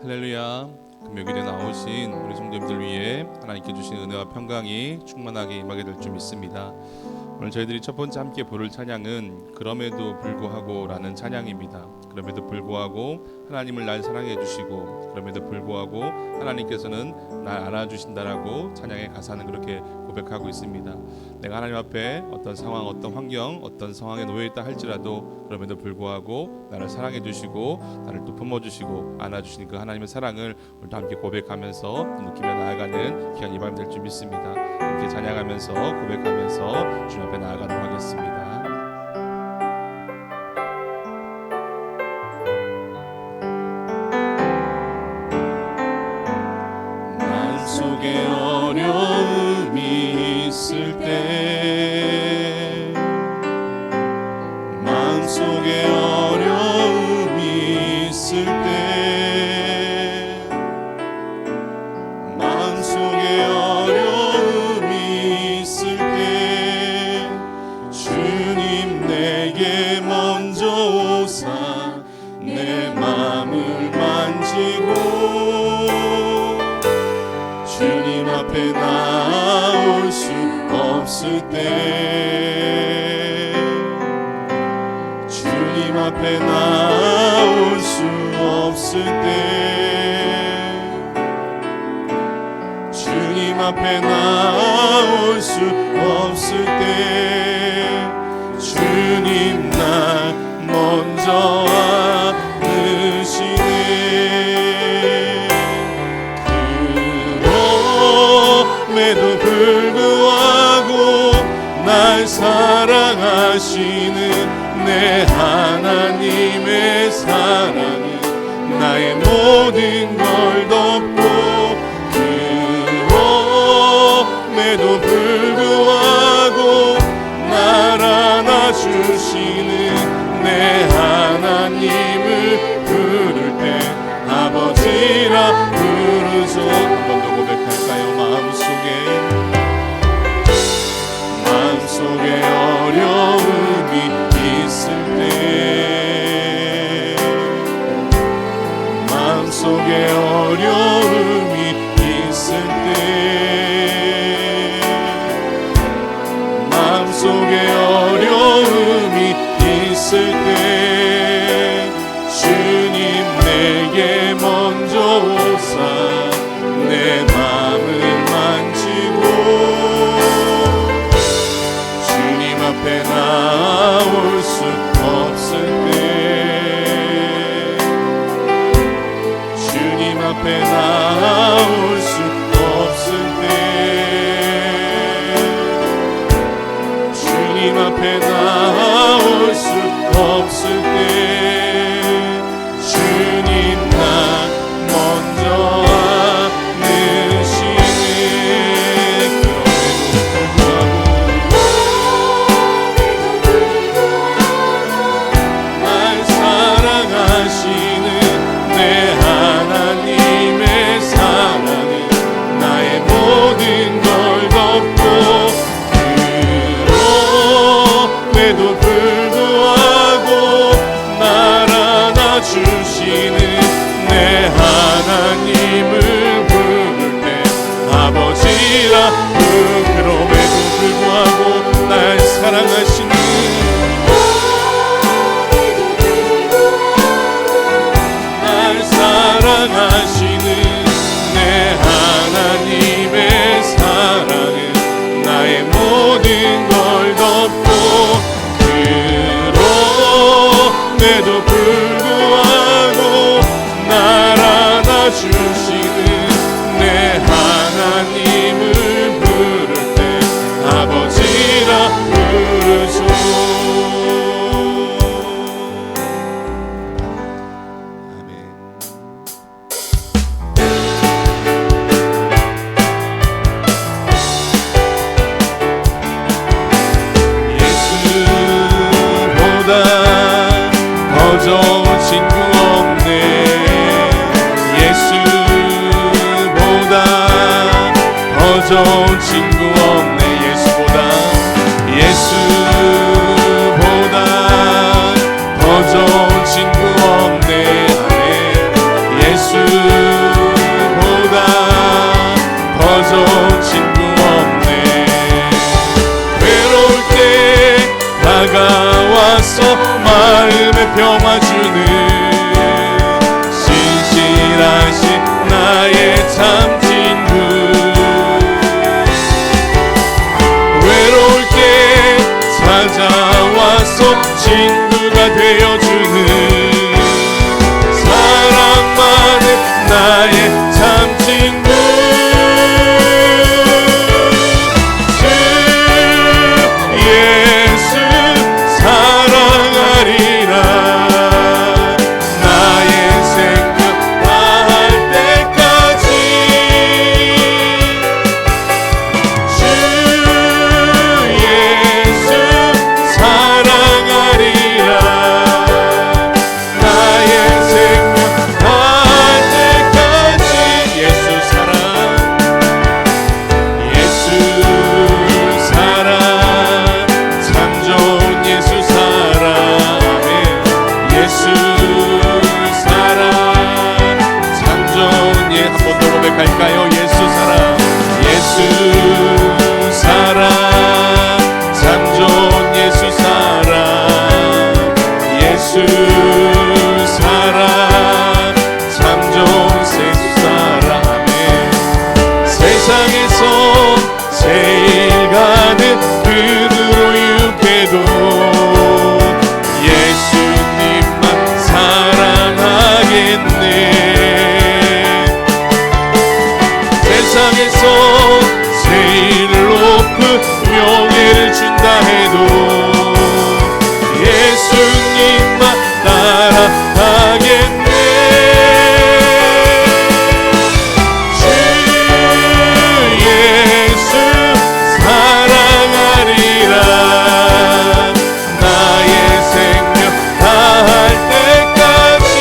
할렐루야. 금요일에 나오신 우리 성도님들 위해 하나님께 주신 은혜와 평강이 충만하게 임하게 될 줄 믿습니다. 오늘 저희들이 첫 번째 함께 부를 찬양은 그럼에도 불구하고 라는 찬양입니다. 그럼에도 불구하고 하나님을 날 사랑해 주시고, 그럼에도 불구하고 하나님께서는 날 안아주신다라고 찬양의 가사는 그렇게 고백하고 있습니다. 내가 하나님 앞에 어떤 상황, 어떤 환경, 어떤 상황에 놓여있다 할지라도 그럼에도 불구하고 나를 사랑해 주시고 나를 또 품어주시고 안아주시는 그 하나님의 사랑을 오늘도 함께 고백하면서 느끼며 나아가는 귀한 이 밤이 될 줄 믿습니다. 함께 찬양하면서 고백하면서 주님 앞에 나아가도록 하겠습니다. 속에 어려움이 있을 때, 마음속에 어려움이 있을 때, 마음속에 어려움이 있을 때, 주님 내게 먼저 오사 내 마음을 만지고 주님 앞에 나올 수 없을 때, 주님 앞에 나올 수 없을 때, 주님 앞에 나올 수 없을 때, 주님 날 먼저 안으시네. 그럼에도 불구하고 날 사랑하시는 내 하나님의 사랑은 나의 모든 걸 덮고, 그럼에도 불구하고 날 안아주시는 내 하나님을 부를 때 아버지라 부르소. 한 번 더 고백할까요? 마음속에 어려움이 있을 때, 마음속에 어려움이 있을 때, 마음속에 어려움이 있을 때, 주님 내게 먼저 오사 내 마음을 만지고 주님 앞에 나올 수 없을 때, 주님 앞에 나올 수 없을 때, 주님 앞에 나올 수 없을 때, 주님 나 먼저 좋은 친구 없네. 예수보다 더 좋은 친구 없네. 예수 찾아와서 마음에 평화 주는 신실하신 나의 참 친구. 외로울 때 찾아와서 친구가 되어주는 사랑 많은 나의 참 친구. 갈까요? 예수 사랑, 예수 사랑, 참 좋은 예수 사랑, 예수 사랑, 참 좋은 예수 사랑에 세상에서 제일 가는 그으로 유쾌도 예수님만 사랑하겠네. 세상에서 제일 높은 명예를 준다 해도 예수님만 따라가겠네. 주 예수 사랑하리라. 나의 생명 다할 때까지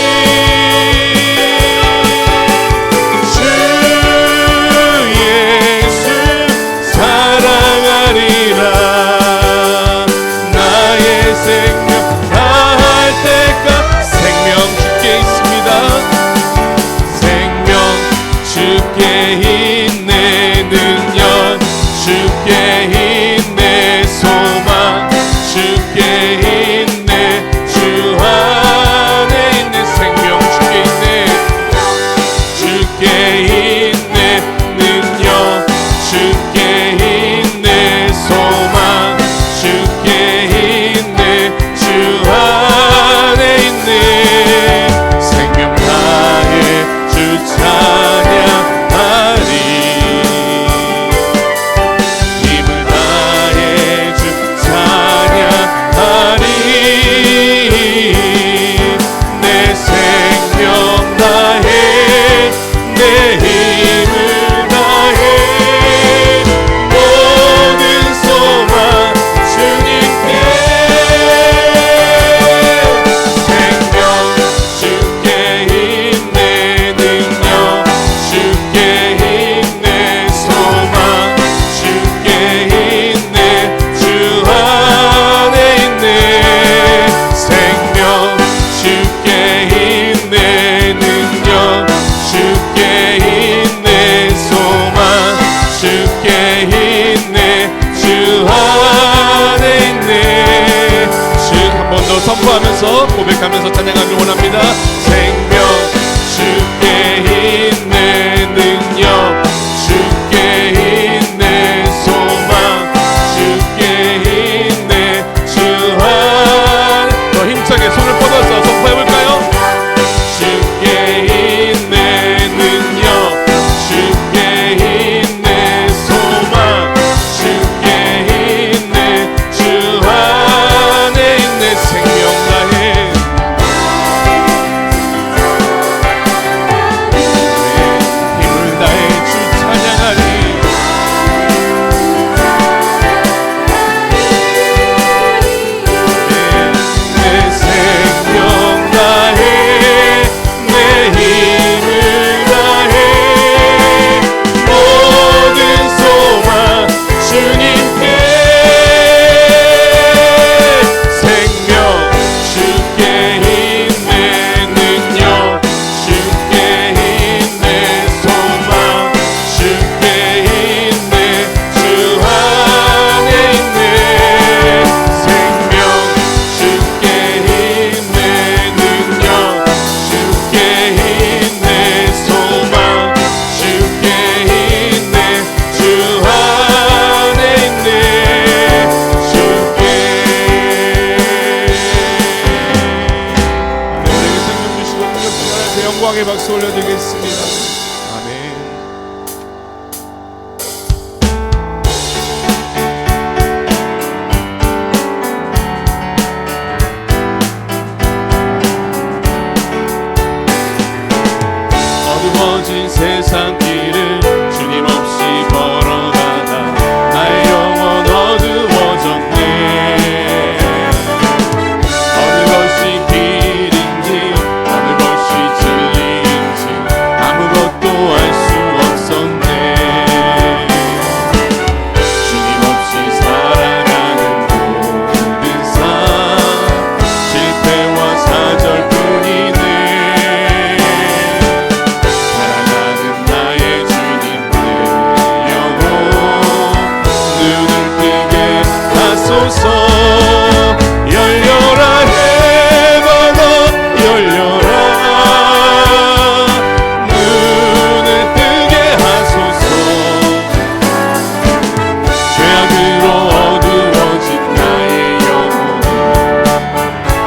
나의 생명 다할 때까 생명 주께 있습니다. 생명 주께 있네. 능력 주께 있네. 소망 주께 있네. 주 안에 있는 생명 주께 있네. 주께 있네. 능력 주께 있네. 소망 주께 있네. 주 안에 있네. 생명 다해 주 찬양하리. 힘을 다해 주 찬양하리. 내 생명 다해 내 힘 박수 올려드리겠습니다. 아멘. 어두워진 세상 길을 주님 없이 걸어가다 나의 영혼 어두워졌네. 어느 것이 길인지 어느 것이 진리인지 아무것도 알 수 없었네. 주님 없이 살아가는 모든 삶 실패와 사절뿐이네. 열려라 해마다 열려라 눈을 뜨게 하소서. 죄악으로 어두워진 나의 영혼을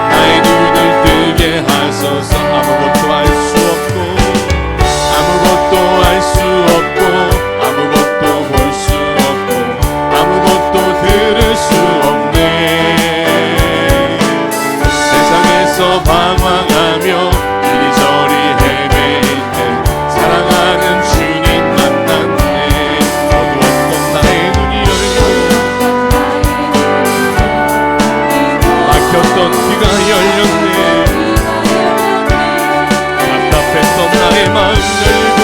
나의 눈을 뜨게 하소서. 아무것도 알 수 없고 아무것도 알 수 없고 아무것도 볼 수 없고 아무것도 들을 수 없네. 세상에서 방황하며 이리저리 헤매일 때 사랑하는 주님 만났네. 어두웠던 나의 눈이 열려 막혔던 귀가 열렸네. 답답했던 나의 마음 열고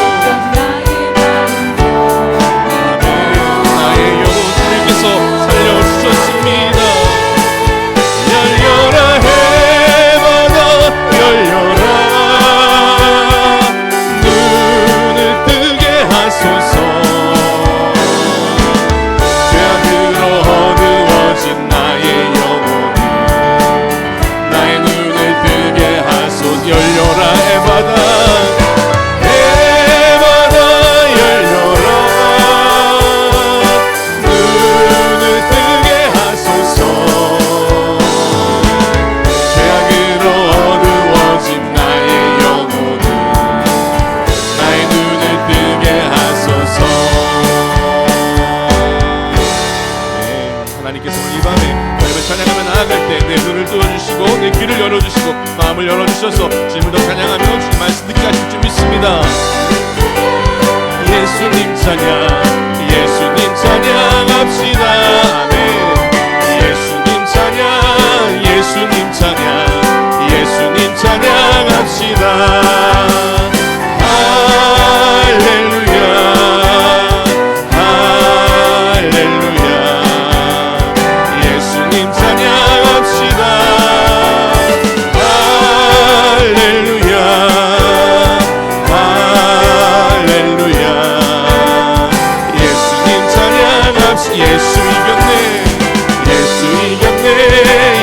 나의 영혼 주님께서 살려주셨습니다. 열려라 해마다 열려라 눈을 뜨게 하소서. 죄악으로 어두워진 나의 영혼을 나의 눈을 뜨게 하소서. 열려라 해마다 귀를 열어주시고 마음을 열어주셔서 지금부터 찬양하며 주님 말씀 듣게 하실 줄 믿습니다. 예수님 찬양 예수님 찬양합시다. 아멘. 예수님 찬양 예수님 찬양 예수님 찬양합시다. 예수 이겼네 예수 이겼네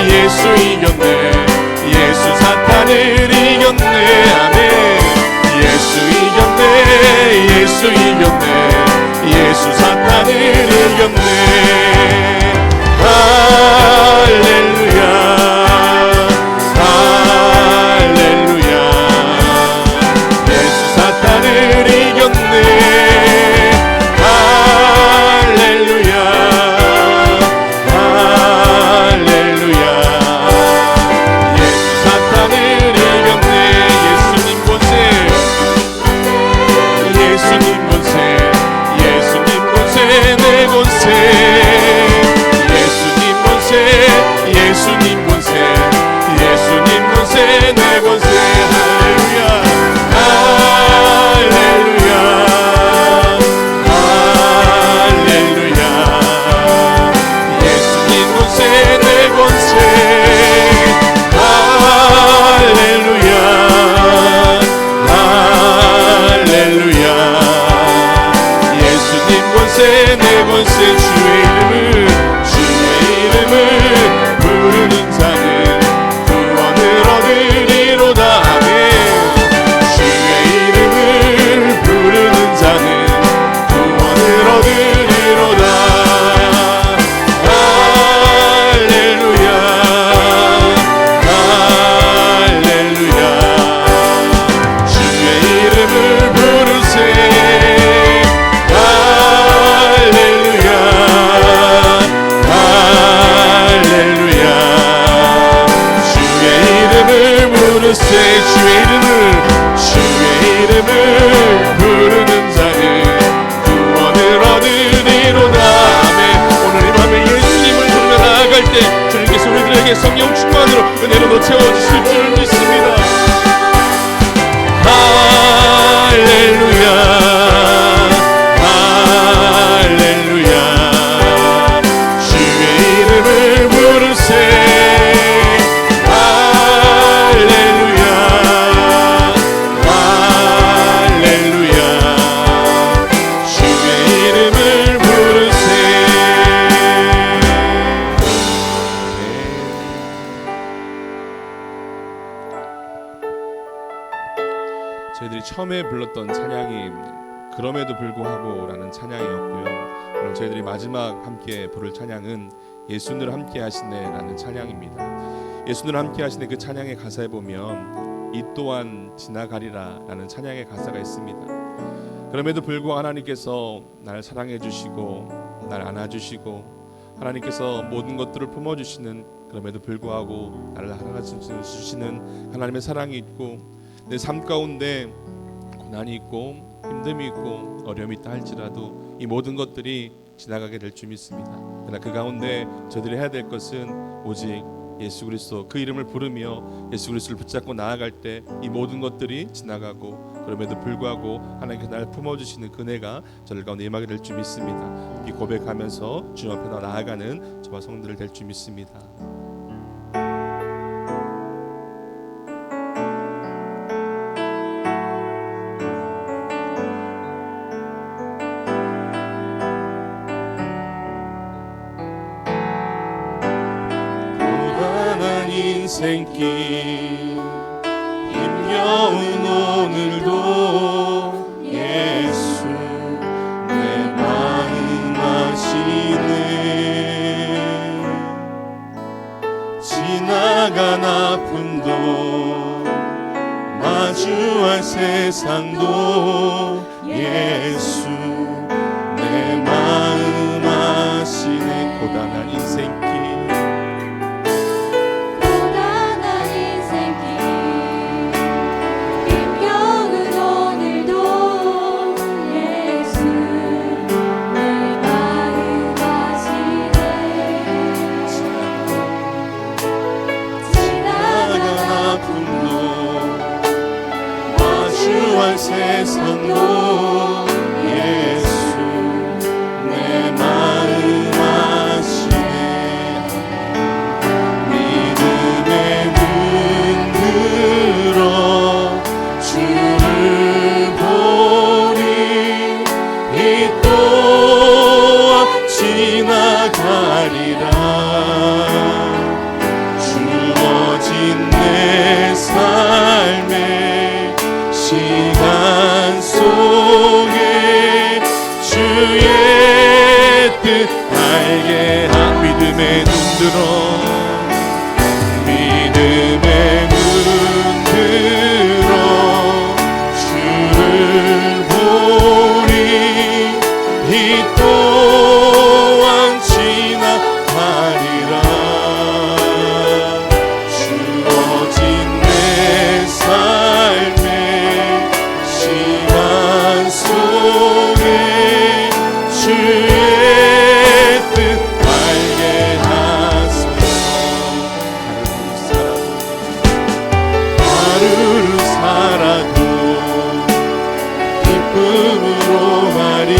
예수 이겼네 예수 사탄을 이겼네. 아멘. 예수 이겼네 예수 이겼네 예수 사탄을 이겼네. 할렐루야 할렐루야 예수 사탄을 이겼네. 예수님 권세 예수님 권세 내 권세. 할렐루야 할렐루야 할렐루야 예수님 권세 내 권세. 할렐루야 할렐루야 예수님 권세 내 권세. 주의 이름을 부르는 자는 구원을 얻으리로다. 아멘. 주의 이름을 부르는 자는 구원을 얻으리로다. 할렐루야 할렐루야 주의 채워주실 줄 믿습니다. 할렐루야 할렐루야 주의 이름을 부르세 할렐루야 할렐루야 주의 이름을 부르세. 저희들이 처음에 불렀던 찬양이 그럼에도 불구하고 라는 찬양이었고요. 오늘 저희들이 마지막 함께 부를 찬양은 예수늘 함께 하시네 라는 찬양입니다. 예수늘 함께 하시네 그 찬양의 가사에 보면 이 또한 지나가리라 라는 찬양의 가사가 있습니다. 그럼에도 불구하고 하나님께서 나를 사랑해 주시고 나를 안아주시고 하나님께서 모든 것들을 품어주시는, 그럼에도 불구하고 나를 안아주시는 하나님의 사랑이 있고 내 삶 가운데 고난이 있고 힘듦이 있고 어려움이 있다 할지라도 이 모든 것들이 지나가게 될 줄 믿습니다. 그러나 그 가운데 저들이 해야 될 것은 오직 예수 그리스도 그 이름을 부르며 예수 그리스도를 붙잡고 나아갈 때 이 모든 것들이 지나가고 그럼에도 불구하고 하나님께서 나를 품어주시는 그네가 저들 가운데 임하게 될 줄 믿습니다. 이 고백하면서 주님 앞에 나아가는 저와 성도들 될 줄 믿습니다. 인생길 힘겨운 오늘도 예수 내 마음 아시네. 지나간 아픔도 마주할 세상도 예수 내 마음 아시네. 고단한 인생길 세상도 예수 내 마음 아시네. 믿음의 눈 들어 주를 보리 이 또한 지나가리라. 주어진 내 삶에 시간 속에 주의 뜻 알게 한 믿음의 눈 들어 믿음의 눈 들어 주를 보리 이 또한 지나가리라. 주어진 내 삶에 시간 속에 주의 뜻 알게 하소서. 하루를 살아도 기쁨으로 가리.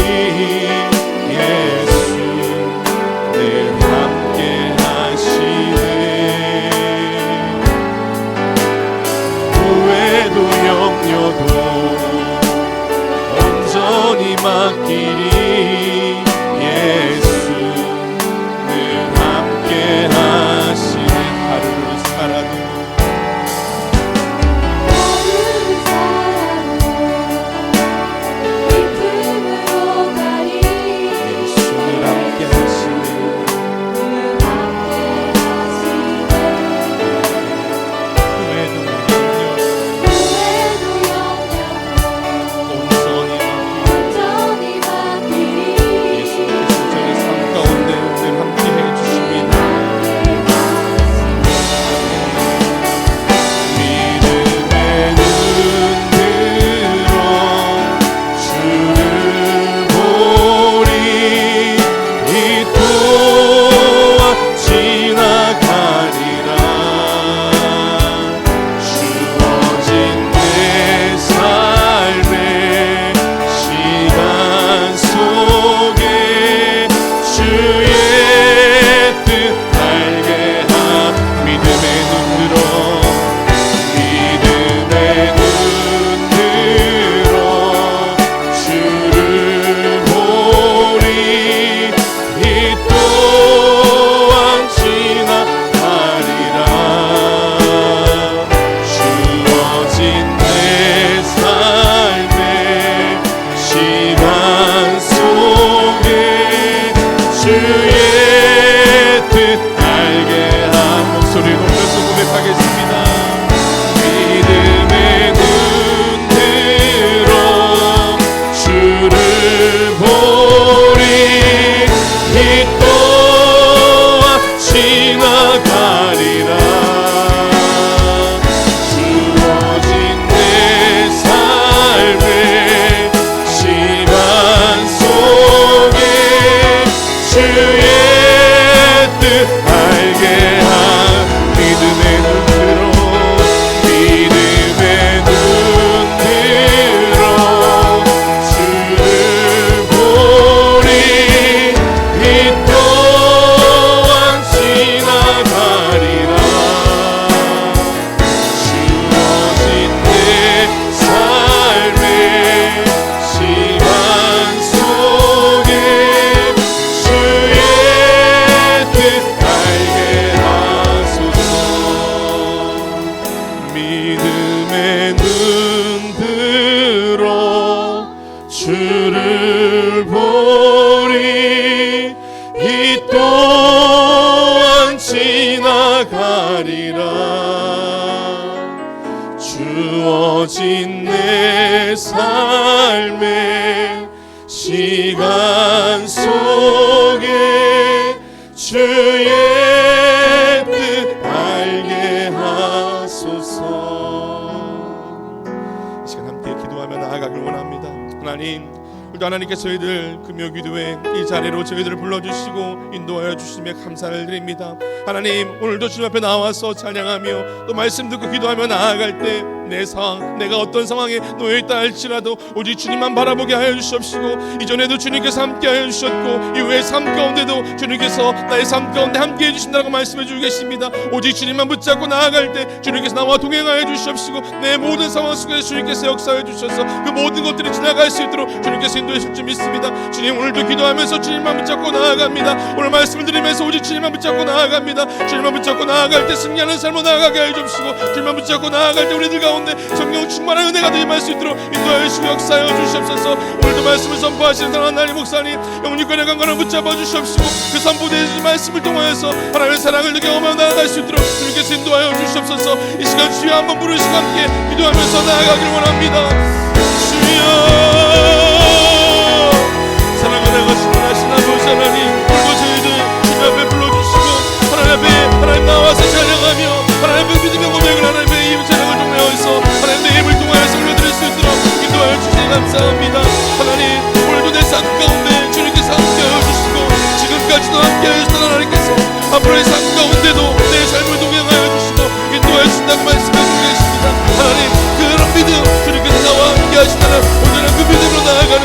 예수 늘 함께 하시네. 후회도 염려도 온전히 맡기리. 예수 늘 함께 하시네. 하루를 살아도 기쁨으로 가리. 예수 늘 함께 하시네. 후회도 온전히 맡기리. 예수 주의 뜻 알게 한 믿음의 눈 들어 믿음의 눈 들어 주를 보리 이 또한 지나가리라 주어진 내 삶의 시간 속에 주의 뜻 알게 하소서 믿음의 눈 들어 주를 보리 이 또한 지나가리라 주어진 내 삶의 시간 속에 주의 뜻 알게 하소서. 이 시간 함께 기도하며 나아가길 원합니다. 하나님, 오늘도 하나님께서 저희들 금요기도회 이 자리로 저희들을 불러주시고 인도하여 주시며 감사를 드립니다. 하나님, 오늘도 주님 앞에 나와서 찬양하며 또 말씀 듣고 기도하며 나아갈 때 내 상황, 내가 어떤 상황에 놓여있다 할지라도 오직 주님만 바라보게 하여 주시옵시고, 이전에도 주님께서 함께 하여 주셨고 이후의 삶 가운데도 주님께서 나의 삶 가운데 함께 해주신다고 말씀해 주고 계십니다. 오직 주님만 붙잡고 나아갈 때 주님께서 나와 동행하여 주시옵시고 내 모든 상황 속에서 주님께서 역사해 주셔서 그 모든 것들이 지나갈 수 있도록 주님께서 인도해 주실 줄 믿습니다. 주님, 오늘도 기도하면서 주님만 붙잡고 나아갑니다. 오늘 말씀을 드리면서 오직 주님만 붙잡고 나아갑니다. 주님만 붙잡고 나아갈 때 승리하는 삶으로 나아가게 하여 주시고, 주님만 붙잡고 나아갈 때 우리들 가운데 성령 충만한 은혜가 임할 수 있도록 인도하여 주시고 역사하여 주시옵소서. 오늘도 말씀을 선포하시는 사랑하는 하나님 목사님, 영육간의 강건을 붙잡아 주시옵시고 그 선포되는 말씀을 통하여서 하나님의 사랑을 느껴오며 나아갈 수 있도록 주님께서 인도하여 주시옵소서. 이 시간 주여 한번 부르시고 함께 기도하면서 나아가길 원합니다. 주여, 사랑하는 것이 원하시는 아버지 하나님, 오늘도 저희들 주님 앞에 불러주시고 하나님 앞에 하나님 나와서 찬양하며 하나님 앞에 믿음의 고백을 하나님 앞에 이 찬양을 통하여서 하나님 내 힘을 통하여서 올려드릴 수 있도록 기도하여 주시니 감사합니다. 하나님, 오늘도 내 삶 가운데 주님께서 함께하여 주시고 지금까지도 함께하여 주시던 하나님께서 앞으로의 삶 가운데도 내 삶을 동행하여 주시고 인도하여 주신다고 말씀하시고 계십니다. 하나님, 그런 믿음 주님께서 나와 함께 하시다는 오늘은 그 믿음으로 나아가는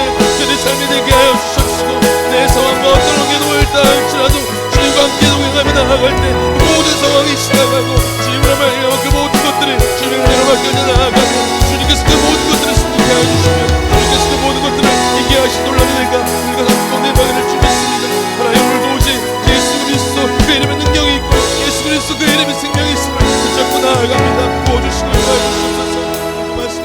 내 삶이 되게 하여 주시옵시고, 내 상황과 어떤 관계에 놓여있다 할지라도 주님과 함께 동행하며 나아갈 때 그 모든 상황이 지나가고 주님으로 말미암아 그 모든 것들을 주님의 은혜로 바뀌어져 나아가고 주님께서 그 모든 것들을 승리케 하여 주시며 주님께서 그 모든 것들을 이기게 하신 놀라운 은혜가 우리가 함께 내방에 줄 줄 믿습니다. 하나님, 오늘도 오직 예수 그리스도 그 이름에 능력이 있고 예수 그리스도 그 이름에 생명이 있음을 붙잡고 나아갑니다. 도와주시고 인도하여 주시옵소서. 그 말씀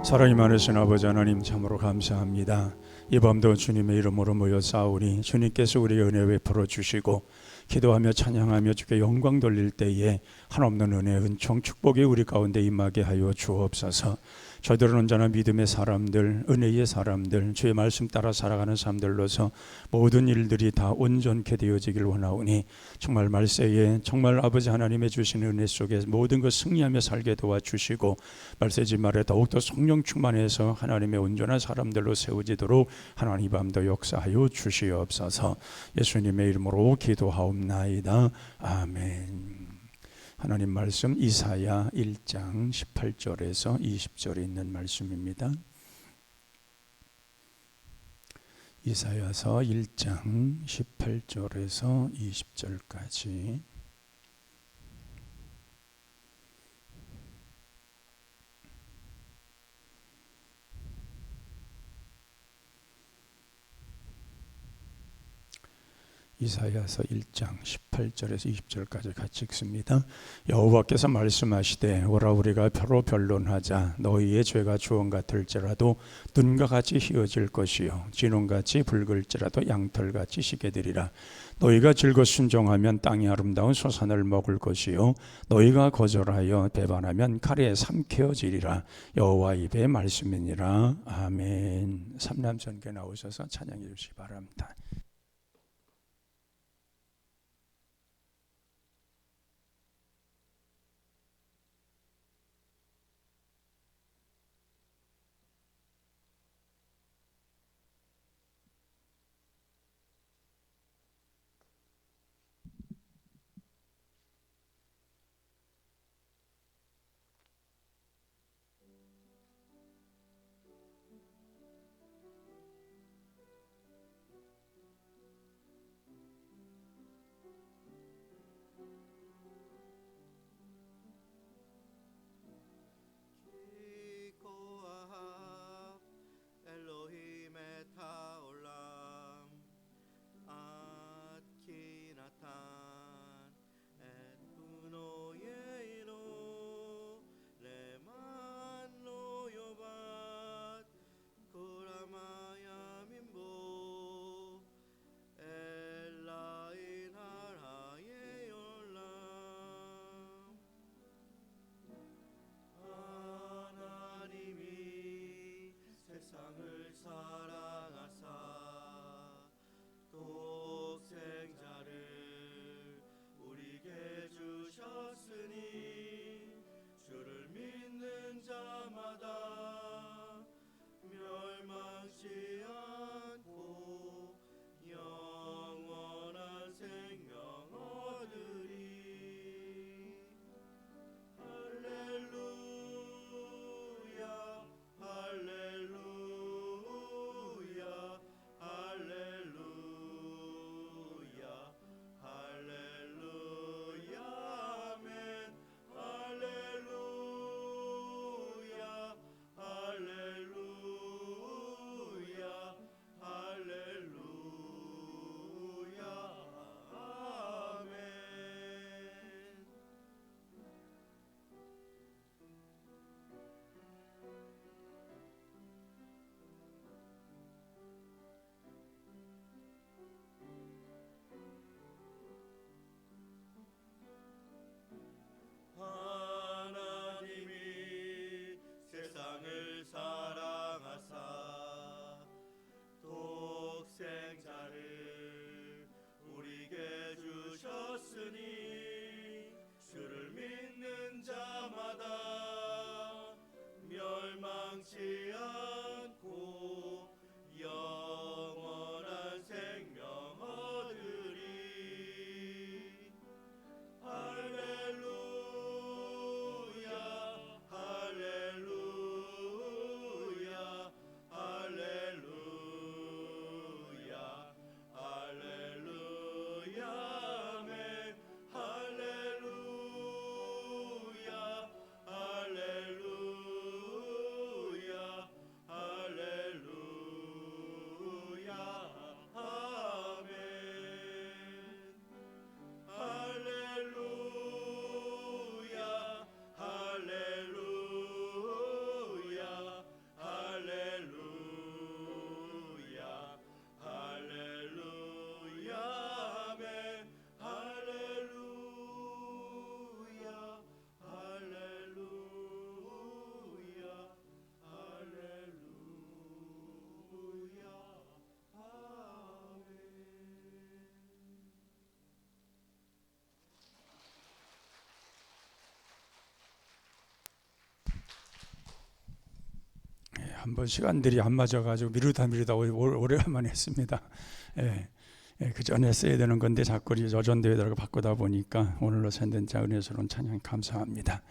사랑이 많으신 아버지 하나님, 참으로 감사합니다. 이 밤도 주님의 이름으로 모여 싸우니 주님께서 우리의 은혜 베풀어 주시고 기도하며 찬양하며 주께 영광 돌릴 때에 한없는 은혜, 은총, 축복이 우리 가운데 임하게 하여 주옵소서. 저희들은 언제나 믿음의 사람들, 은혜의 사람들, 주의 말씀 따라 살아가는 사람들로서 모든 일들이 다 온전케 되어지길 원하오니 정말 말세에 정말 아버지 하나님의 주신 은혜 속에 모든 것 승리하며 살게 도와주시고 말세지 말에 더욱더 성령 충만해서 하나님의 온전한 사람들로 세워지도록 하나님 밤도 역사하여 주시옵소서. 예수님의 이름으로 기도하옵나이다. 아멘. 하나님 말씀 이사야 1장 18절에서 20절에 있는 말씀입니다. 이사야서 1장 18절에서 20절까지 이사야서 1장 18절에서 20절까지 같이 읽습니다. 여호와께서 말씀하시되 오라 우리가 서로 변론하자. 너희의 죄가 주홍 같을지라도 눈과 같이 희어질 것이요 진홍같이 붉을지라도 양털같이 시게 되리라. 너희가 즐거 순종하면 땅이 아름다운 소산을 먹을 것이요 너희가 거절하여 배반하면 칼에 삼켜지리라. 여호와 입의 말씀이니라. 아멘. 삼남전께 나오셔서 찬양해 주시기 바랍니다. 한번 시간들이 안 맞아가지고 미루다 오래간만에 했습니다. 그 전에 써야 되는 건데 자꾸 여전대회다가 바꾸다 보니까 오늘로 선된 자 은혜스러운 찬양 감사합니다.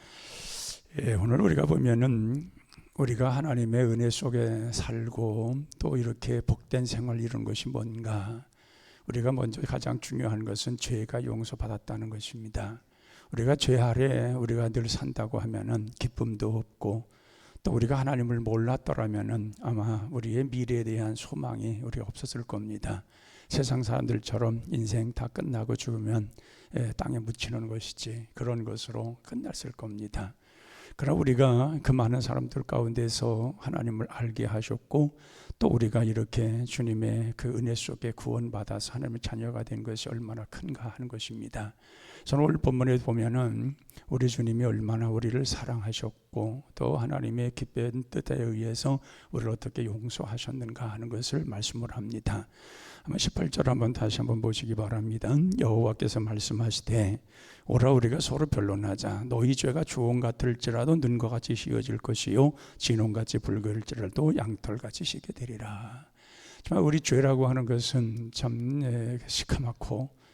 오늘 우리가 보면은 우리가 하나님의 은혜 속에 살고 또 이렇게 복된 생활 이루는 것이 뭔가, 우리가 먼저 가장 중요한 것은 죄가 용서받았다는 것입니다. 우리가 죄 아래 우리가 늘 산다고 하면은 기쁨도 없고, 또 우리가 하나님을 몰랐더라면은 아마 우리의 미래에 대한 소망이 우리가 없었을 겁니다. 세상 사람들처럼 인생 다 끝나고 죽으면 땅에 묻히는 것이지 그런 것으로 끝났을 겁니다. 그러나 우리가 그 많은 사람들 가운데서 하나님을 알게 하셨고, 또 우리가 이렇게 주님의 그 은혜 속에 구원받아서 하나님의 자녀가 된 것이 얼마나 큰가 하는 것입니다. 저는 오늘 본문에 보면은 우리 주님이 얼마나 우리를 사랑하셨고 또 하나님의 기쁜 뜻에 의해서 우리를 어떻게 용서하셨는가 하는 것을 말씀을 합니다. 아마 18절 한번 다시 한번 보시기 바랍니다. 여호와께서 말씀하시되 오라 우리가 서로 변론하자. 너희 죄가 주홍 같을지라도 눈과 같이 휘어질 것이요 진홍같이 붉을지라도 양털같이 시게 되리라. 정말 우리 죄라고 하는 것은 참 시커멓고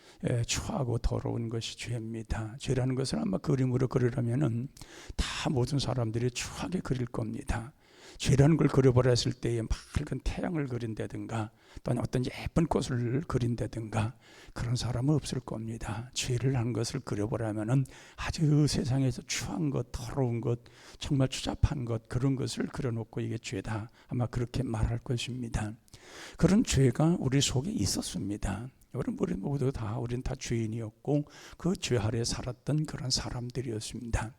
추하고 더러운 것이 죄입니다. 죄라는 것을 아마 그림으로 그리려면은 다 모든 사람들이 추하게 그릴 겁니다. 죄라는 걸 그려버렸을 때에 맑은 태양을 그린다든가 또는 어떤 예쁜 꽃을 그린다든가 그런 사람은 없을 겁니다. 죄를 한 것을 그려보려면은 아주 세상에서 추한 것, 더러운 것, 정말 추잡한 것, 그런 것을 그려놓고 이게 죄다 아마 그렇게 말할 것입니다. 그런 죄가 우리 속에 있었습니다. 우리 모두 다 우리는 다 죄인이었고 그 죄 아래 살았던 그런 사람들이었습니다.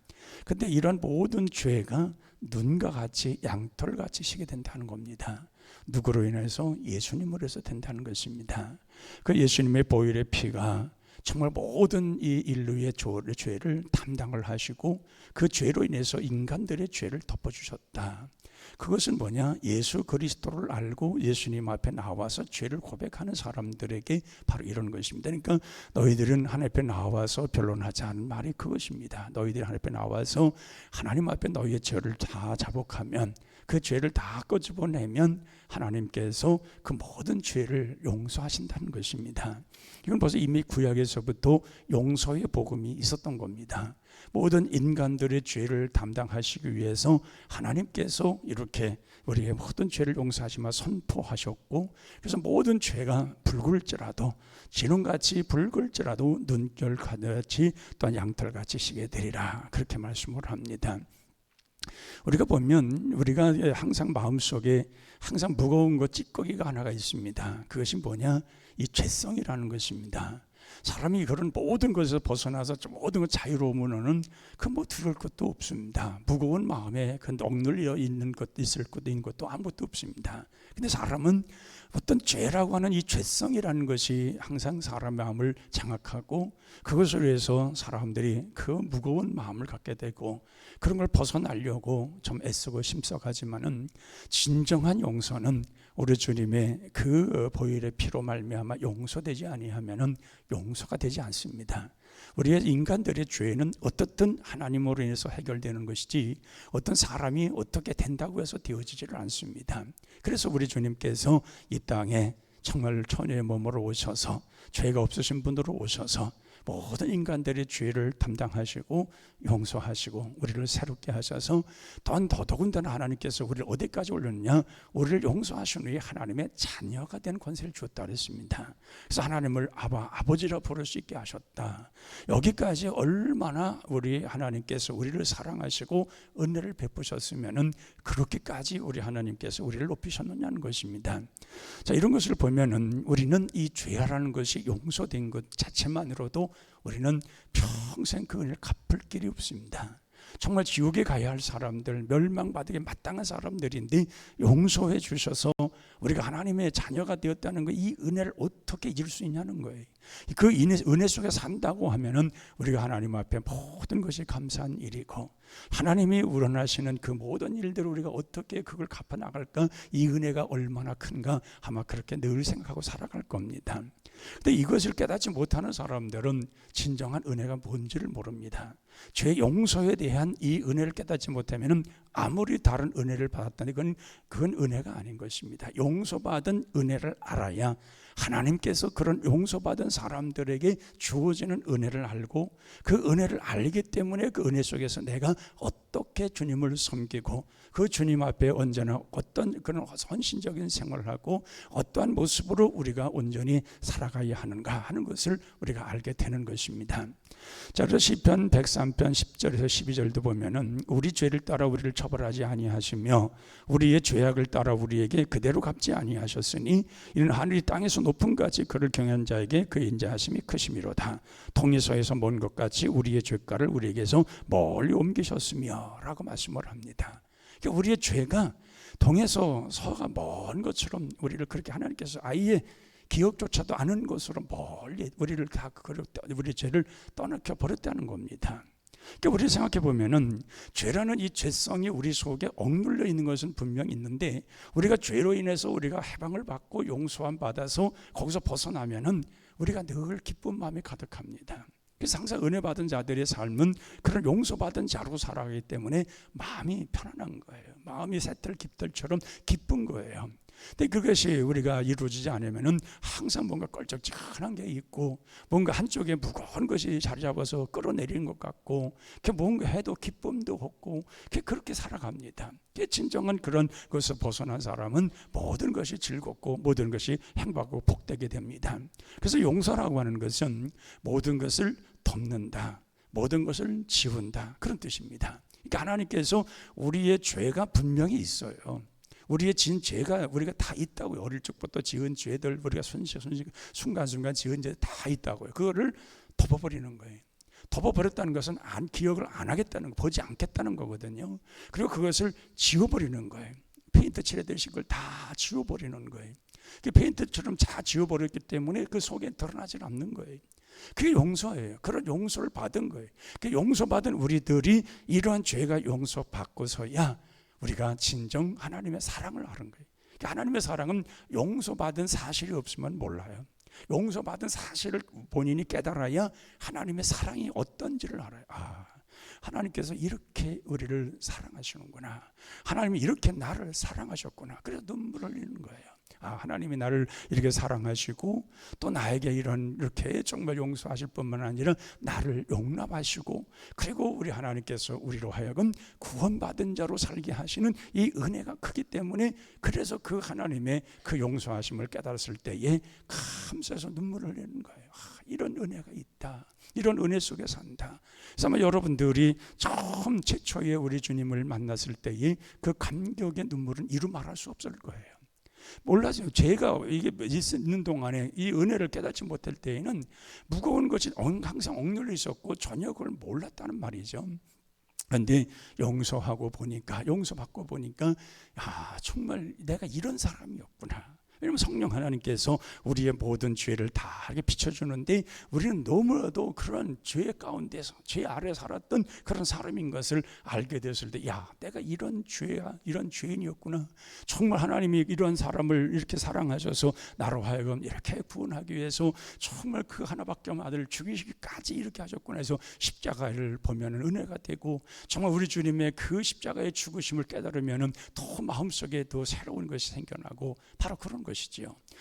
근데 이런 모든 죄가 눈과 같이 양털같이 시게 된다는 겁니다. 누구로 인해서? 예수님으로 해서 된다는 것입니다. 그 예수님의 보혈의 피가 정말 모든 이 인류의 죄를 담당을 하시고 그 죄로 인해서 인간들의 죄를 덮어주셨다. 그것은 뭐냐? 예수 그리스도를 알고 예수님 앞에 나와서 죄를 고백하는 사람들에게 바로 이런 것입니다. 그러니까 너희들은 하나님 앞에 나와서 변론하지 않은 말이 그것입니다. 너희들이 하나님 앞에 나와서 하나님 앞에 너희의 죄를 다 자복하면, 그 죄를 다 끄집어내면 하나님께서 그 모든 죄를 용서하신다는 것입니다. 이건 벌써 이미 구약에서부터 용서의 복음이 있었던 겁니다. 모든 인간들의 죄를 담당하시기 위해서 하나님께서 이렇게 우리의 모든 죄를 용서하시며 선포하셨고, 그래서 모든 죄가 붉을지라도 진홍같이 붉을지라도 눈결같이 또한 양털같이 시게 되리라, 그렇게 말씀을 합니다. 우리가 보면 우리가 항상 마음속에 항상 무거운 것, 찌꺼기가 하나가 있습니다. 그것이 뭐냐? 이 죄성이라는 것입니다. 사람이 그런 모든 것에서 벗어나서 모든 것 자유로우면은 그 뭐 들을 것도 없습니다. 무거운 마음에 그 억눌려 있는 것, 있을 것도 있는 것도 아무것도 없습니다. 근데 사람은 어떤 죄라고 하는 이 죄성이라는 것이 항상 사람의 마음을 장악하고, 그것을 위해서 사람들이 그 무거운 마음을 갖게 되고 그런 걸 벗어나려고 좀 애쓰고 심석하지만은 진정한 용서는 우리 주님의 그 보혈의 피로 말미암아 용서되지 아니하면은 용서가 되지 않습니다. 우리의 인간들의 죄는 어떻든 하나님으로 인해서 해결되는 것이지 어떤 사람이 어떻게 된다고 해서 되어지지를 않습니다. 그래서 우리 주님께서 이 땅에 정말 처녀의 몸으로 오셔서 죄가 없으신 분으로 오셔서 모든 인간들의 죄를 담당하시고 용서하시고 우리를 새롭게 하셔서 더더군다나 하나님께서 우리를 어디까지 올렸느냐? 우리를 용서하신 후에 하나님의 자녀가 된 권세를 주었다 그랬습니다. 그래서 하나님을 아버지라 부를 수 있게 하셨다. 여기까지 얼마나 우리 하나님께서 우리를 사랑하시고 은혜를 베푸셨으면은 그렇게까지 우리 하나님께서 우리를 높이셨느냐는 것입니다. 자, 이런 것을 보면은 우리는 이 죄라는 것이 용서된 것 자체만으로도 우리는 평생 그 은혜를 갚을 길이 없습니다. 정말 지옥에 가야 할 사람들, 멸망받게 마땅한 사람들인데 용서해 주셔서 우리가 하나님의 자녀가 되었다는 거, 이 은혜를 어떻게 잊을 수 있냐는 거예요. 그 은혜 속에 산다고 하면은 우리가 하나님 앞에 모든 것이 감사한 일이고, 하나님이 우러나시는 그 모든 일들을 우리가 어떻게 그걸 갚아 나갈까, 이 은혜가 얼마나 큰가, 아마 그렇게 늘 생각하고 살아갈 겁니다. 근데 이것을 깨닫지 못하는 사람들은 진정한 은혜가 뭔지를 모릅니다. 죄 용서에 대한 이 은혜를 깨닫지 못하면 아무리 다른 은혜를 받았다니 그건 은혜가 아닌 것입니다. 용서받은 은혜를 알아야 하나님께서 그런 용서받은 사람들에게 주어지는 은혜를 알고, 그 은혜를 알기 때문에 그 은혜 속에서 내가 어떻게 주님을 섬기고 그 주님 앞에 언제나 어떤 그런 헌신적인 생활을 하고 어떠한 모습으로 우리가 온전히 살아가야 하는가 하는 것을 우리가 알게 되는 것입니다. 자, 그래서 시편 103편 10절에서 12절도 보면은 우리 죄를 따라 우리를 처벌하지 아니하시며 우리의 죄악을 따라 우리에게 그대로 갚지 아니하셨으니 이는 하늘이 땅에서 높은 같이 그를 경외한 자에게 그의 인자하심이 크심이로다. 동리서에서 먼 것 같이 우리의 죄가를 우리에게서 멀리 옮기셨으며 라고 말씀을 합니다. 그러니까 우리의 죄가 동에서 서가 먼 것처럼 우리를 그렇게 하나님께서 아예 기억조차도 않은 것으로 멀리 우리를 다 우리 죄를 떠나켜 버렸다는 겁니다. 그러니까 우리 생각해 보면은 죄라는 이 죄성이 우리 속에 억눌려 있는 것은 분명히 있는데, 우리가 죄로 인해서 우리가 해방을 받고 용서함 받아서 거기서 벗어나면은 우리가 늘 기쁜 마음이 가득합니다. 그래서 항상 은혜 받은 자들의 삶은 그런 용서받은 자로 살아가기 때문에 마음이 편안한 거예요. 마음이 새털 깃털처럼 기쁜 거예요. 근데 그것이 우리가 이루어지지 않으면은 항상 뭔가 껄쩍지근한 게 있고, 뭔가 한쪽에 무거운 것이 자리 잡아서 끌어내리는 것 같고, 뭔가 해도 기쁨도 없고, 그렇게 살아갑니다. 진정한 그런 것에서 벗어난 사람은 모든 것이 즐겁고 모든 것이 행복하고 복되게 됩니다. 그래서 용서라고 하는 것은 모든 것을 덮는다, 모든 것을 지운다, 그런 뜻입니다. 그러니까 하나님께서 우리의 죄가 분명히 있어요. 우리의 진 죄가 우리가 다 있다고요. 어릴 적부터 지은 죄들, 우리가 순간순간 지은 죄 다 있다고요. 그거를 덮어버리는 거예요. 덮어버렸다는 것은 기억을 안 하겠다는 거, 보지 않겠다는 거거든요. 그리고 그것을 지워버리는 거예요. 페인트 칠해드신 걸 다 지워버리는 거예요. 페인트처럼 다 지워버렸기 때문에 그 속에 드러나지 않는 거예요. 그게 용서예요. 그런 용서를 받은 거예요. 용서받은 우리들이 이러한 죄가 용서받고서야 우리가 진정 하나님의 사랑을 아는 거예요. 하나님의 사랑은 용서받은 사실이 없으면 몰라요. 용서받은 사실을 본인이 깨달아야 하나님의 사랑이 어떤지를 알아요. 하나님께서 이렇게 우리를 사랑하시는구나, 하나님이 이렇게 나를 사랑하셨구나. 그래서 눈물을 흘리는 거예요. 하나님이 나를 이렇게 사랑하시고 또 나에게 이렇게 정말 용서하실 뿐만 아니라 나를 용납하시고, 그리고 우리 하나님께서 우리로 하여금 구원받은 자로 살게 하시는 이 은혜가 크기 때문에, 그래서 그 하나님의 그 용서하심을 깨달았을 때에 감사해서 눈물을 흘리는 거예요. 이런 은혜가 있다, 이런 은혜 속에 산다. 그래서 아마 여러분들이 처음 최초에 우리 주님을 만났을 때의 그 감격의 눈물은 이루 말할 수 없을 거예요. 몰라요. 죄가 이게 있는 동안에 이 은혜를 깨닫지 못할 때에는 무거운 것이 항상 억눌려 있었고 전혀 그걸 몰랐다는 말이죠. 그런데 용서받고 보니까 정말 내가 이런 사람이었구나. 왜냐하면 성령 하나님께서 우리의 모든 죄를 다 비춰주는데, 우리는 너무나도 그런 죄 가운데서 죄 아래 살았던 그런 사람인 것을 알게 됐을 때, 내가 이런 죄야, 이런 죄인이었구나. 정말 하나님이 이런 사람을 이렇게 사랑하셔서 나로 하여금 이렇게 구원하기 위해서 정말 그 하나밖에 없는 아들을 죽이시기까지 이렇게 하셨구나 해서 십자가를 보면 은혜가 되고, 정말 우리 주님의 그 십자가의 죽으심을 깨달으면 더 마음속에 더 새로운 것이 생겨나고, 바로 그런 것이죠.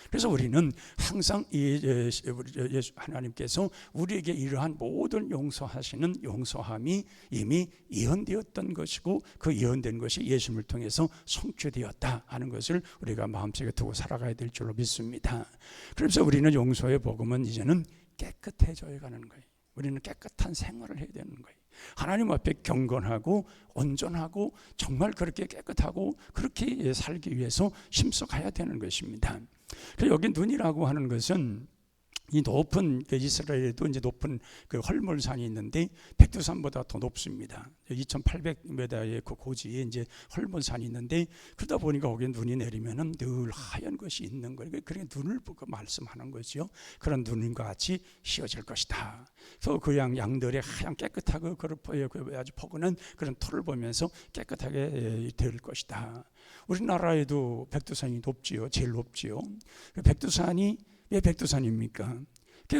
그래서 우리는 항상 예수 하나님께서 우리에게 이러한 모든 용서하시는 용서함이 이미 예언되었던 것이고, 그 예언된 것이 예수님을 통해서 성취되었다 하는 것을 우리가 마음속에 두고 살아가야 될 줄로 믿습니다. 그래서 우리는 용서의 복음은 이제는 깨끗해져 가는 거예요. 우리는 깨끗한 생활을 해야 되는 거예요. 하나님 앞에 경건하고 온전하고 정말 그렇게 깨끗하고 그렇게 살기 위해서 힘써 가야 되는 것입니다. 여기 눈이라고 하는 것은 이 높은 그 이스라엘에도 이제 높은 그 헐몬산이 있는데 백두산보다 더 높습니다. 2,800m의 그 고지에 이제 헐몬산이 있는데 그러다 보니까 거기에 눈이 내리면은 늘 하얀 것이 있는 거예요. 그러니까 눈을 보고 말씀하는 거죠. 그런 눈과 같이 씌어질 것이다. 그래서 그 양들의 하얀 깨끗하고 아주 포근한 그런 털을 보면서 깨끗하게 될 것이다. 우리나라에도 백두산이 높지요. 제일 높지요. 백두산이 왜 백두산입니까?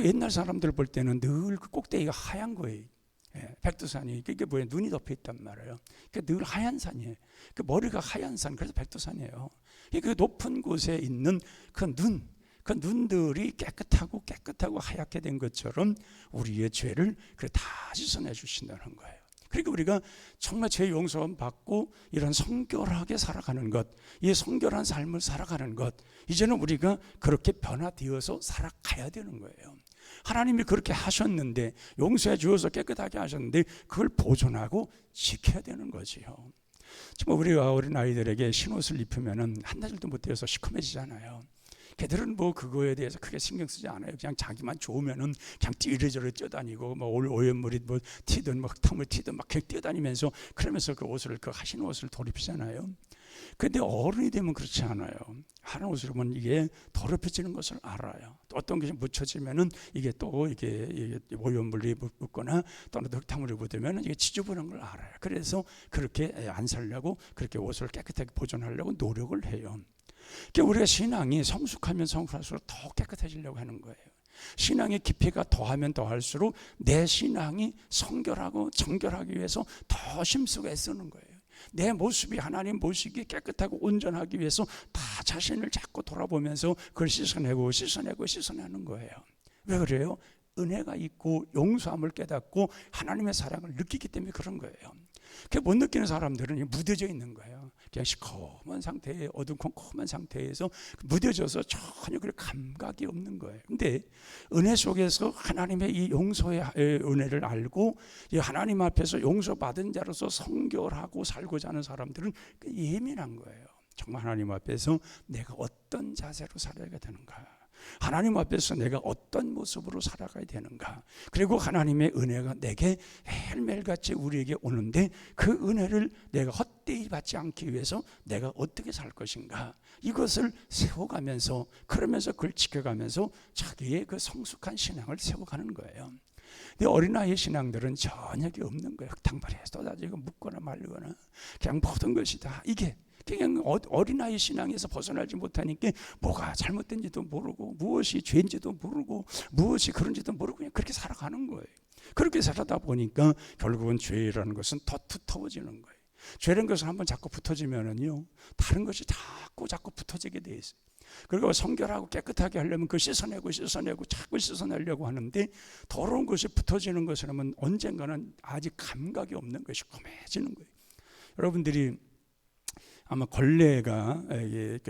옛날 사람들 볼 때는 늘 그 꼭대기가 하얀 거예요. 백두산이 그게 뭐예요? 눈이 덮여 있단 말이에요. 늘 하얀 산이에요. 그 머리가 하얀 산, 그래서 백두산이에요. 그 높은 곳에 있는 그 눈들이 깨끗하고 하얗게 된 것처럼 우리의 죄를 다 씻어내 주신다는 거예요. 그러니까 우리가 정말 죄 용서 받고 이런 성결하게 살아가는 것, 이 성결한 삶을 살아가는 것, 이제는 우리가 그렇게 변화되어서 살아가야 되는 거예요. 하나님이 그렇게 하셨는데, 용서해 주어서 깨끗하게 하셨는데 그걸 보존하고 지켜야 되는 거지요. 정말 우리가 어린 아이들에게 신옷을 입히면은 한 달도 못 되어서 시커매지잖아요. 걔들은 뭐 그거에 대해서 크게 신경 쓰지 않아요. 그냥 자기만 좋으면은 그냥 이리저리 뛰어다니고 뭐 오염물이 뭐 튀든 뭐 흙탕물 튀든 막 뛰어다니면서 그러면서 그 옷을 그 하신 옷을 돌입히잖아요. 근데 어른이 되면 그렇지 않아요. 하는 옷을 보면 이게 더럽혀지는 것을 알아요. 또 어떤 것이 묻혀지면은 이게 또 이게 오염물이 묻거나 또는 흙탕물이 묻으면 이게 지저분한 걸 알아요. 그래서 그렇게 안 살려고 그렇게 옷을 깨끗하게 보존하려고 노력을 해요. 그러니까 우리가 신앙이 성숙하면 성숙할수록 더 깨끗해지려고 하는 거예요. 신앙의 깊이가 더하면 더할수록 내 신앙이 성결하고 정결하기 위해서 더 힘쓰고 애쓰는 거예요. 내 모습이 하나님 모습이 깨끗하고 온전하기 위해서 다 자신을 자꾸 돌아보면서 그걸 씻어내는 거예요. 왜 그래요? 은혜가 있고 용서함을 깨닫고 하나님의 사랑을 느끼기 때문에 그런 거예요. 못 느끼는 사람들은 무뎌져 있는 거예요. 그냥 시커먼 상태에 어두컴컴한 상태에서 무뎌져서 전혀 그 감각이 없는 거예요. 근데 은혜 속에서 하나님의 이 용서의 은혜를 알고 하나님 앞에서 용서받은 자로서 성결하고 살고자 하는 사람들은 예민한 거예요. 정말 하나님 앞에서 내가 어떤 자세로 살아야 되는가, 하나님 앞에서 내가 어떤 모습으로 살아가야 되는가, 그리고 하나님의 은혜가 내게 매일매일같이 우리에게 오는데 그 은혜를 내가 헛되이 받지 않기 위해서 내가 어떻게 살 것인가, 이것을 세워가면서 그러면서 그걸 지켜가면서 자기의 그 성숙한 신앙을 세워가는 거예요. 근데 어린아이 신앙들은 전혀 없는 거예요. 흙탕물에 쏟아지고 묻거나 말거나 그냥 모든 것이 다 이게 그냥 어린아이 신앙에서 벗어나지 못하니까 뭐가 잘못된지도 모르고 무엇이 죄인지도 모르고 무엇이 그런지도 모르고 그냥 그렇게 살아가는 거예요. 그렇게 살아다 보니까 결국은 죄라는 것은 더 두터워지는 거예요. 죄라는 것은 한번 자꾸 붙어지면은요, 다른 것이 자꾸 붙어지게 돼 있어요. 그리고 성결하고 깨끗하게 하려면 그 씻어내고 자꾸 씻어내려고 하는데 더러운 것이 붙어지는 것이라면 언젠가는 아직 감각이 없는 것이 검해지는 거예요. 여러분들이 아마 걸레가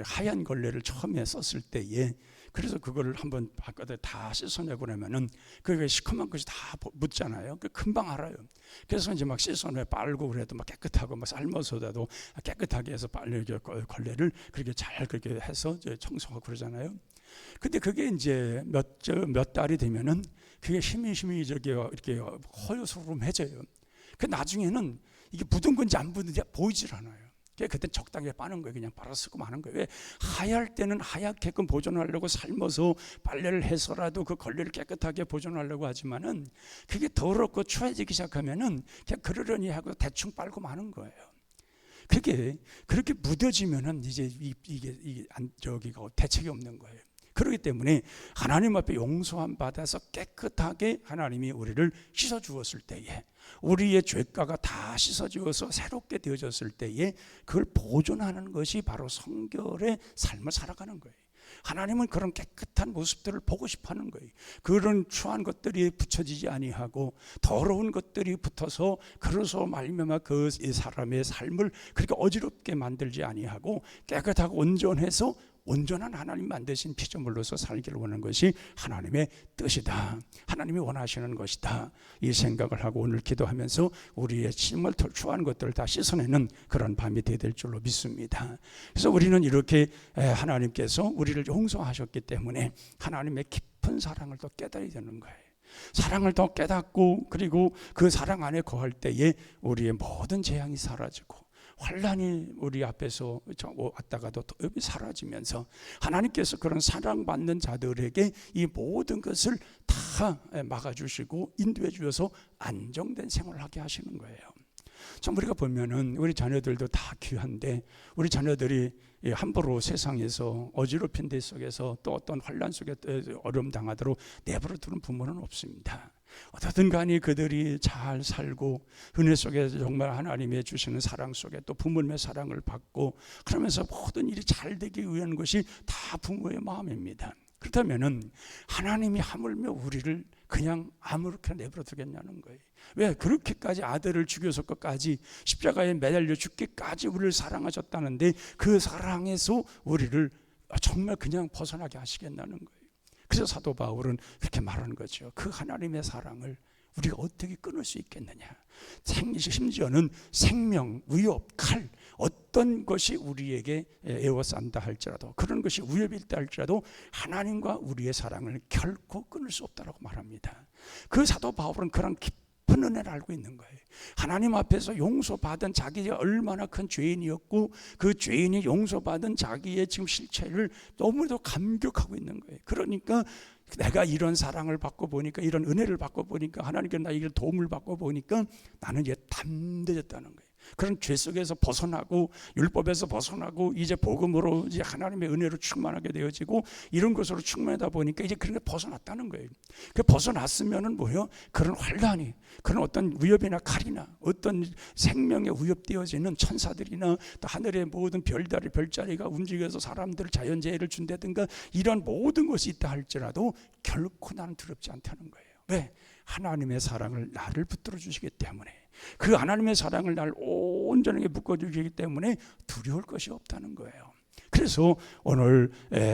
하얀 걸레를 처음에 썼을 때에 그래서 그거를 한번 바깥에 다 씻어내고 나면은 그게 시커먼 것이 다 묻잖아요. 금방 알아요. 그래서 이제 막 씻어내 빨고 그래도 막 깨끗하고 막 삶아서라도 깨끗하게 해서 빨리 걸레를 그렇게 잘 그렇게 해서 청소하고 그러잖아요. 근데 그게 이제 몇 달이 되면은 그게 힘이 이렇게 허여스름해져요. 그 나중에는 이게 묻은 건지 안 묻은지 보이질 않아요. 그때 적당히 빠는 거예요. 그냥 빨아 쓰고 마는 거예요. 왜? 하얄 때는 하얗게끔 보존하려고 삶아서 빨래를 해서라도 그 걸레를 깨끗하게 보존하려고 하지만은 그게 더럽고 추해지기 시작하면은 그냥 그러려니 하고 대충 빨고 마는 거예요. 그게 그렇게 묻어지면은 이제 이게 저기가 대책이 없는 거예요. 그렇기 때문에 하나님 앞에 용서함 받아서 깨끗하게 하나님이 우리를 씻어 주었을 때에, 우리의 죄가가 다 씻어 주어서 새롭게 되어졌을 때에 그걸 보존하는 것이 바로 성결의 삶을 살아가는 거예요. 하나님은 그런 깨끗한 모습들을 보고 싶어 하는 거예요. 그런 추한 것들이 붙여지지 아니하고 더러운 것들이 붙어서 그래서 말미암아 그 사람의 삶을 그렇게 어지럽게 만들지 아니하고 깨끗하고 온전해서 온전한 하나님 만드신 피조물로서 살기를 원하는 것이 하나님의 뜻이다, 하나님이 원하시는 것이다, 이 생각을 하고 오늘 기도하면서 우리의 정말 추한 것들을 다 씻어내는 그런 밤이 되어야 될 줄로 믿습니다. 그래서 우리는 이렇게 하나님께서 우리를 용서하셨기 때문에 하나님의 깊은 깊은 사랑을 더 깨달아야 되는 거예요. 사랑을 더 깨닫고 그리고 그 사랑 안에 거할 때에 우리의 모든 재앙이 사라지고 환란이 우리 앞에서 왔다가도 또 사라지면서 하나님께서 그런 사랑받는 자들에게 이 모든 것을 다 막아주시고 인도해 주셔서 안정된 생활을 하게 하시는 거예요. 참 우리가 보면은 우리 자녀들도 다 귀한데 우리 자녀들이 함부로 세상에서 어지럽힌 데 속에서 또 어떤 환란 속에 어려움 당하도록 내버려 두는 부모는 없습니다. 어떻든 간에 그들이 잘 살고 은혜 속에 정말 하나님의 주시는 사랑 속에 또 부모님의 사랑을 받고 그러면서 모든 일이 잘 되기 위한 것이 다 부모의 마음입니다. 그렇다면은 하나님이 하물며 우리를 그냥 아무렇게나 내버려 두겠냐는 거예요. 왜 그렇게까지 아들을 죽여서 끝까지 십자가에 매달려 죽기까지 우리를 사랑하셨다는데 그 사랑에서 우리를 정말 그냥 벗어나게 하시겠다는 거예요. 그래서 사도 바울은 그렇게 말하는 거죠. 그 하나님의 사랑을 우리가 어떻게 끊을 수 있겠느냐. 심지어는 생명, 위협, 칼 어떤 것이 우리에게 에워싼다 할지라도 그런 것이 위협이 있다 할지라도 하나님과 우리의 사랑을 결코 끊을 수 없다고 말합니다. 그 사도 바울은 그런 깊은 은혜를 알고 있는 거예요. 하나님 앞에서 용서받은 자기가 얼마나 큰 죄인이었고 그 죄인이 용서받은 자기의 지금 실체를 너무도 감격하고 있는 거예요. 그러니까 내가 이런 사랑을 받고 보니까 이런 은혜를 받고 보니까 하나님께서 나에게 도움을 받고 보니까 나는 이제 담대해졌다는 거예요. 그런 죄 속에서 벗어나고 율법에서 벗어나고 이제 복음으로 이제 하나님의 은혜로 충만하게 되어지고 이런 것으로 충만하다 보니까 이제 그런 게 벗어났다는 거예요. 그 벗어났으면은 뭐예요? 그런 환란이 그런 어떤 위협이나 칼이나 어떤 생명에 위협되어지는 천사들이나 또 하늘의 모든 별자리가 움직여서 사람들 자연재해를 준다든가 이런 모든 것이 있다 할지라도 결코 나는 두렵지 않다는 거예요. 왜? 하나님의 사랑을 나를 붙들어 주시기 때문에 그 하나님의 사랑을 날 온전하게 묶어주시기 때문에 두려울 것이 없다는 거예요. 그래서 오늘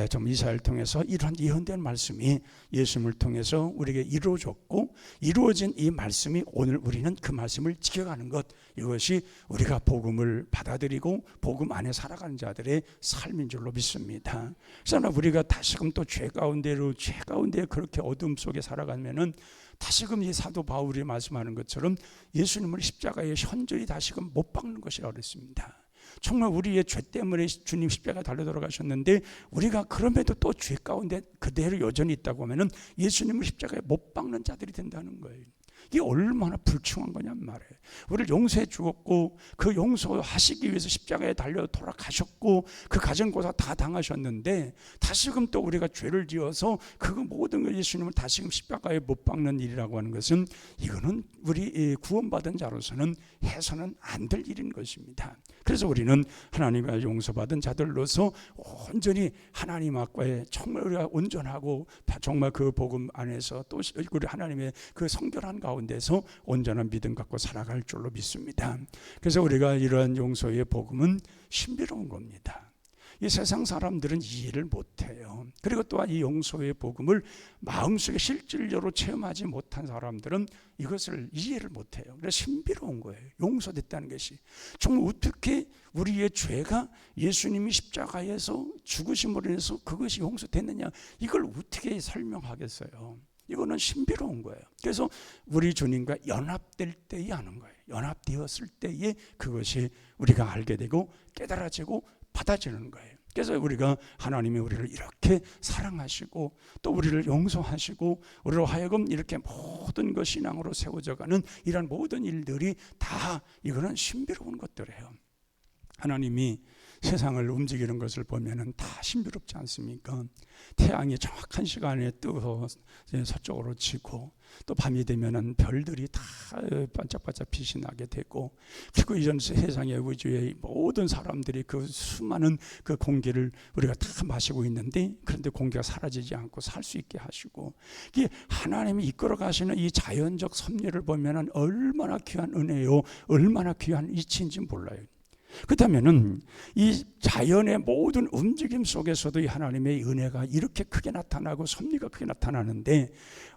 좀 이사야를 통해서 이런 예언된 말씀이 예수님을 통해서 우리에게 이루어졌고 이루어진 이 말씀이 오늘 우리는 그 말씀을 지켜가는 것 이것이 우리가 복음을 받아들이고 복음 안에 살아가는 자들의 삶인 줄로 믿습니다. 그래서 우리가 다시금 또 죄 가운데 그렇게 어둠 속에 살아가면은 다시금 이 사도 바울이 말씀하는 것처럼 예수님을 십자가에 현저히 다시금 못 박는 것이 어렵습니다. 정말 우리의 죄 때문에 주님 십자가에 달려 돌아가셨는데 우리가 그럼에도 또 죄 가운데 그대로 여전히 있다고 하면은 예수님을 십자가에 못 박는 자들이 된다는 거예요. 이게 얼마나 불충한 거냔 말이에요. 우리를 용서해 주었고 그 용서하시기 위해서 십자가에 달려 돌아가셨고 그 가정고사 다 당하셨는데 다시금 또 우리가 죄를 지어서 그 모든 걸 예수님을 다시금 십자가에 못 박는 일이라고 하는 것은 이거는 우리 구원받은 자로서는 해서는 안 될 일인 것입니다. 그래서 우리는 하나님과 용서받은 자들로서 온전히 하나님 앞에 정말 우리가 온전하고 정말 그 복음 안에서 또 우리 하나님의 그 성결한 가운데서 온전한 믿음 갖고 살아갈 줄로 믿습니다. 그래서 우리가 이러한 용서의 복음은 신비로운 겁니다. 이 세상 사람들은 이해를 못해요. 그리고 또한 이 용서의 복음을 마음속에 실질적으로 체험하지 못한 사람들은 이것을 이해를 못해요. 그래서 신비로운 거예요. 용서됐다는 것이 정말 어떻게 우리의 죄가 예수님이 십자가에서 죽으심으로 인해서 그것이 용서됐느냐 이걸 어떻게 설명하겠어요. 이거는 신비로운 거예요. 그래서 우리 주님과 연합될 때에 하는 거예요. 연합되었을 때에 그것이 우리가 알게 되고 깨달아지고 받아지는 거예요. 그래서 우리가 하나님이 우리를 이렇게 사랑하시고 또 우리를 용서하시고 우리로 하여금 이렇게 모든 것 신앙으로 세워져가는 이런 모든 일들이 다 이거는 신비로운 것들이에요. 하나님이 세상을 움직이는 것을 보면은 다 신비롭지 않습니까? 태양이 정확한 시간에 뜨고 서쪽으로 치고 또 밤이 되면은 별들이 다 반짝반짝 빛이 나게 되고 그리고 이런 세상의 우주의 모든 사람들이 그 수많은 그 공기를 우리가 다 마시고 있는데 그런데 공기가 사라지지 않고 살 수 있게 하시고 이게 하나님이 이끌어 가시는 이 자연적 섭리를 보면은 얼마나 귀한 은혜요, 얼마나 귀한 이치인지 몰라요. 그렇다면은 이 자연의 모든 움직임 속에서도 이 하나님의 은혜가 이렇게 크게 나타나고 섭리가 크게 나타나는데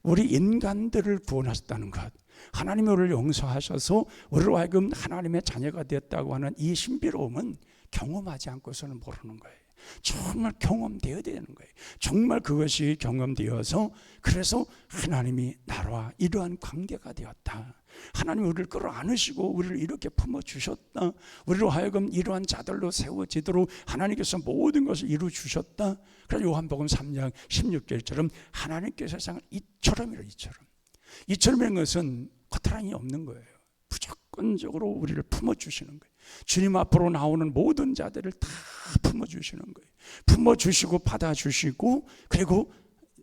우리 인간들을 구원하셨다는 것, 하나님이 우리를 용서하셔서 우리로 하여금 하나님의 자녀가 되었다고 하는 이 신비로움은 경험하지 않고서는 모르는 거예요. 정말 경험되어야 되는 거예요. 정말 그것이 경험되어서 그래서 하나님이 나와 이러한 관계가 되었다. 하나님이 우리를 끌어안으시고 우리를 이렇게 품어주셨다. 우리로 하여금 이러한 자들로 세워지도록 하나님께서 모든 것을 이루어주셨다. 그래서 요한복음 3장 16절처럼 하나님께서 세상을 이처럼이라 이처럼이라는 것은 거스랑이 없는 거예요. 무조건적으로 우리를 품어주시는 거예요. 주님 앞으로 나오는 모든 자들을 다 품어주시는 거예요. 품어주시고 받아주시고 그리고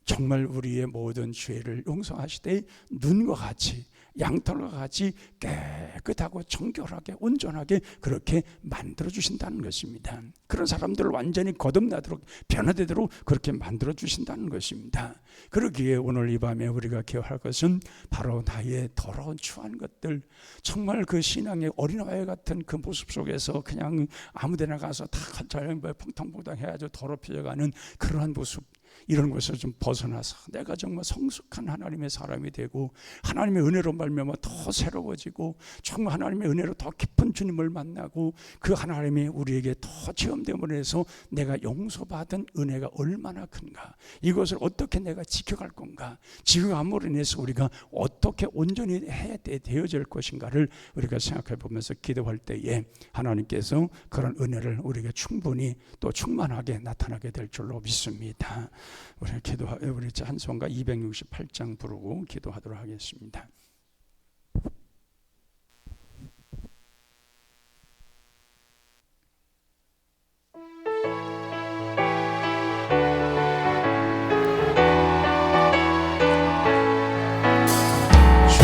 정말 우리의 모든 죄를 용서하시되 눈과 같이 양털과 같이 깨끗하고 정결하게 온전하게 그렇게 만들어주신다는 것입니다. 그런 사람들을 완전히 거듭나도록 변화되도록 그렇게 만들어주신다는 것입니다. 그러기에 오늘 이 밤에 우리가 기억할 것은 바로 나의 더러운 추한 것들, 정말 그 신앙의 어린아이 같은 그 모습 속에서 그냥 아무데나 가서 다 펑탕펑탕 해가지고 더럽혀져가는 그러한 모습, 이런 것을 좀 벗어나서 내가 정말 성숙한 하나님의 사람이 되고 하나님의 은혜로 말미암아 더 새로워지고 정말 하나님의 은혜로 더 깊은 주님을 만나고 그 하나님이 우리에게 더 체험됨으로 해서 내가 용서받은 은혜가 얼마나 큰가, 이것을 어떻게 내가 지켜갈 건가, 지켜감으로 인해서 우리가 어떻게 온전히 해야 되어질 것인가를 우리가 생각해 보면서 기도할 때에 하나님께서 그런 은혜를 우리에게 충분히 또 충만하게 나타나게 될 줄로 믿습니다. 우리 찬송가 268장 부르고 기도하도록 하겠습니다.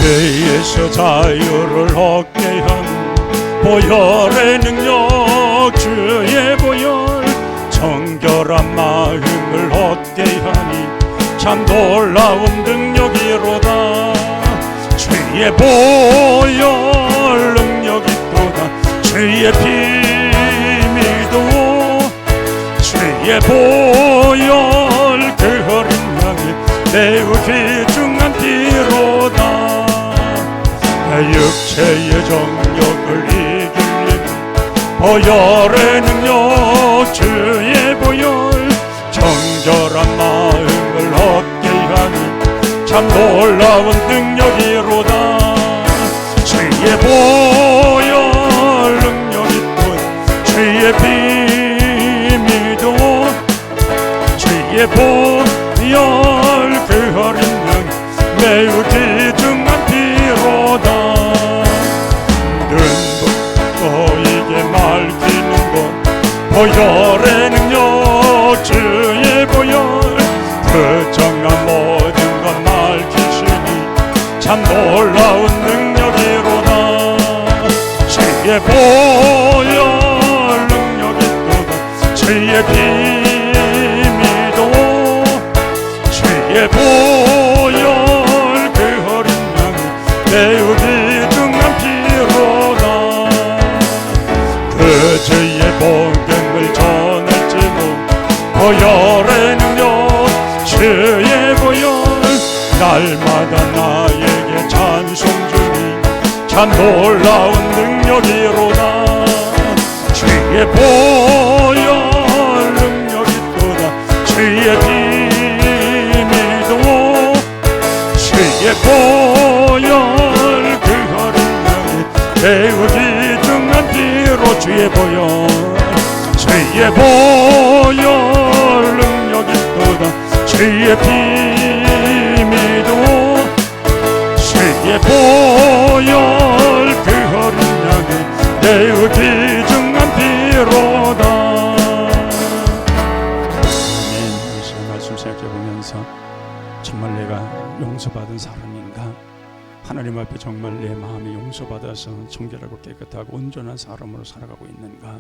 죄에서 자유를 얻게 하는 보혈의 능력, 주의 보혈, 정결한 마음을 얻게 하니 참 놀라운 능력이로다. 주의 보혈 능력이 또다. 주의 비밀도 주의 보혈 그 어린 양이 매우 귀중한 피로다. 육체의 정욕을 이기는 보혈의 능력, 주의 보혈, 정결한 마음을 얻게 하는 참 놀라운 능력이로다. 주의 보혈 능력이 또 주의 비밀도 주의 보혈 그 어린 양 매우 귀중한 피로다. 너에게 밝히는 것 보혈의 능력, 주의 보혈, 그 정한 모든 것 밝히시니 참 놀라운 능력이로다. 주의 보혈 능력이 또다. 주의 비밀도 주의 보혈 그 어린 양 매우 귀중한 피로다. 그 주의 복음을 전할지도 보혈의 능력, 주의 보혈, 날마다 나에게 찬송 주니 참 놀라운 능력이로다. 주의 보혈 능력이 또다. 주의 비밀도 주의 보혈 그 어린 양이 매우 귀중한 피로 주의 보혈, 주의 보혈 능력이 또다. 주의 비밀도 주의 보혈 그 어린 양이 매우 귀중한 피로다. 이 말씀 생각해 보면서 정말 내가 용서받은 사람인가, 하나님 앞에 정말 내 마음이 용서받아서 정결하고 깨끗하고 온전한 사람으로 살아가고 있는가.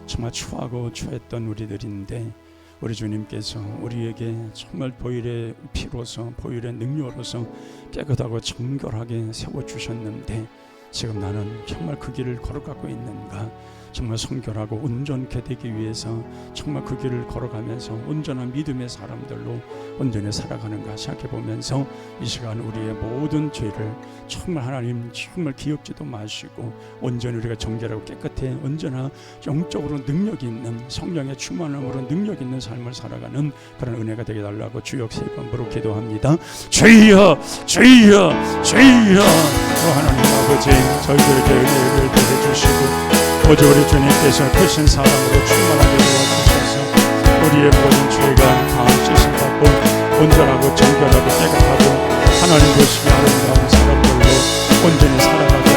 정말 추하고 추했던 우리들인데 우리 주님께서 우리에게 정말 보혈의 피로서 보혈의 능력으로서 깨끗하고 정결하게 세워주셨는데 지금 나는 정말 그 길을 걸어가고 있는가. 정말 성결하고 온전케 되기 위해서 정말 그 길을 걸어가면서 온전한 믿음의 사람들로 온전히 살아가는가 생각해보면서 이 시간 우리의 모든 죄를 정말 하나님 정말 기억지도 마시고 온전히 우리가 정결하고 깨끗해 언제나 영적으로 능력 있는 성령의 충만함으로 능력 있는 삶을 살아가는 그런 은혜가 되게 달라고 주역 세 번 부르 기도합니다. 주여 주여 주여. 하나님 아버지 저희들에게 은혜를 더해주시고 오직 우리 주님께서 크신 사랑으로 충만하게 도와주셔서 우리의 모든 죄가 다 씻음받고 온전하고 정결하고 깨끗하고 하나님 보시기 아름다운 사람들로 온전히 살아가고